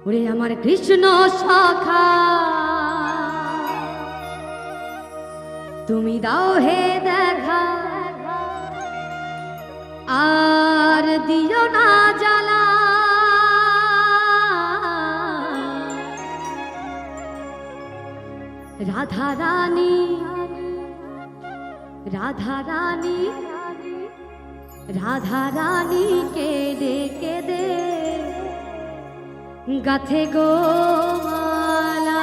ওরে আমার কৃষ্ণ সখা তুমি দাও হে দেখা আর দিও না জ্বালা রাধা রানী রাধা রানী রাধা রানী কেঁদে কেঁদে গাথে গো মালা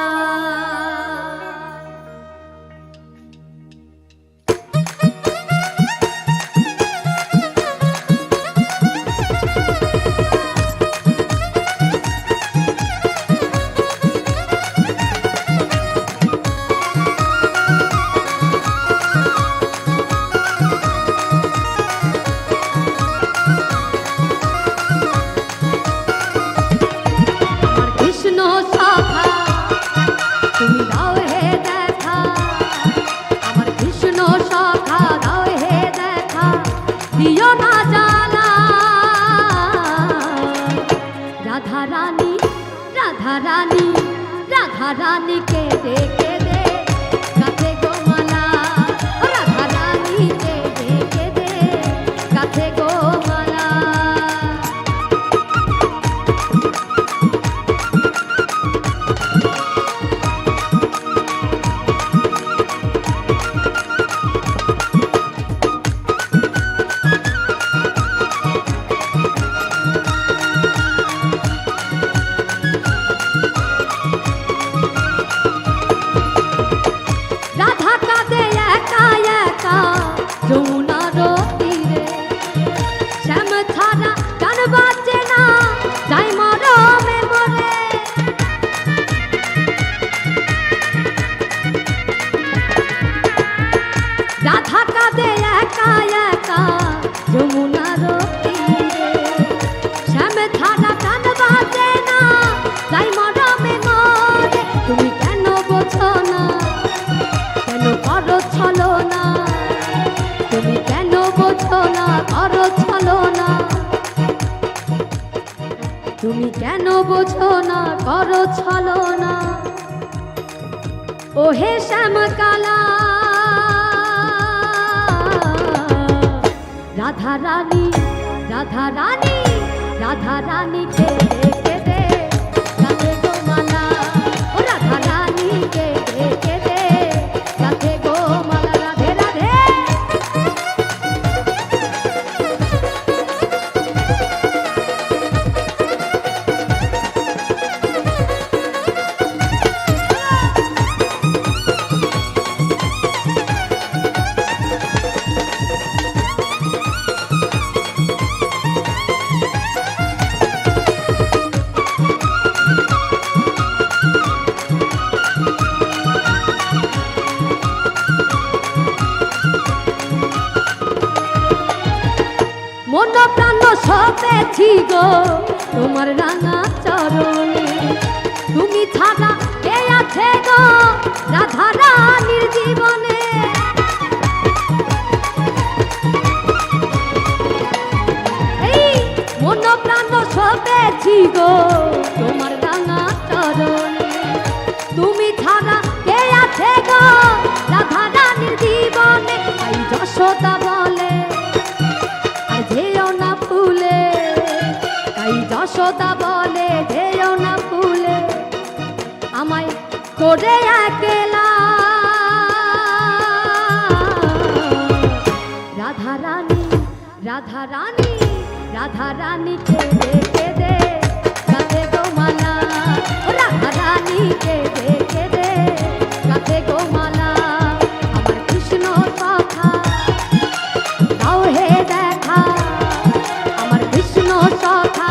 रानी के दे गाथे गो माला राधा रानी के दे गाथे गो माला তুমি কেন বোঝো না করো ছলনা ও হে শ্যামকালা রাধা রানী রাধা রানী রাধা রানী কে দে গাথে গো মালা ও রাধা রানী কে দে গাথে গো মালা রাধে রাধে মন প্রাণ সপেছি গো তোমার রাঙা চরণে তুমি ছাড়া কে আছে গো রাধা রানীর জীবনে এই মন প্রাণ সপেছি গো তোমার রাঙা চরণে তুমি ছাড়া কে আছে গো রাধা রানীর জীবনে এই যশোদা বলে যশোদা বলে যেও না ফুলে আমায় করে একলা রাধা রানী রাধা রানী রাধা রানী কে দে গাথে গো মালা রাধা রানী কে দে গাথে গো মালা আমার কৃষ্ণ সখা দাও হে দেখা আমার কৃষ্ণ সখা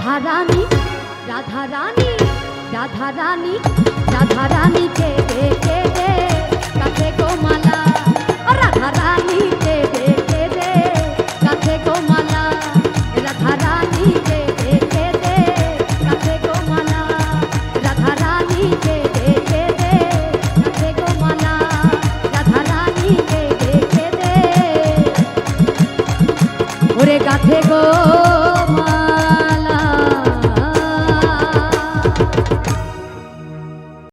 राधा रानी राधा रानी राधा रानी राधा रानी के दे गाथे गो माला राधा रानी के दे गाथे गो माला राधा रानी के दे गाथे गो माला राधा रानी के दे गाथे गो माला राधा रानी के दे কাঁধে গো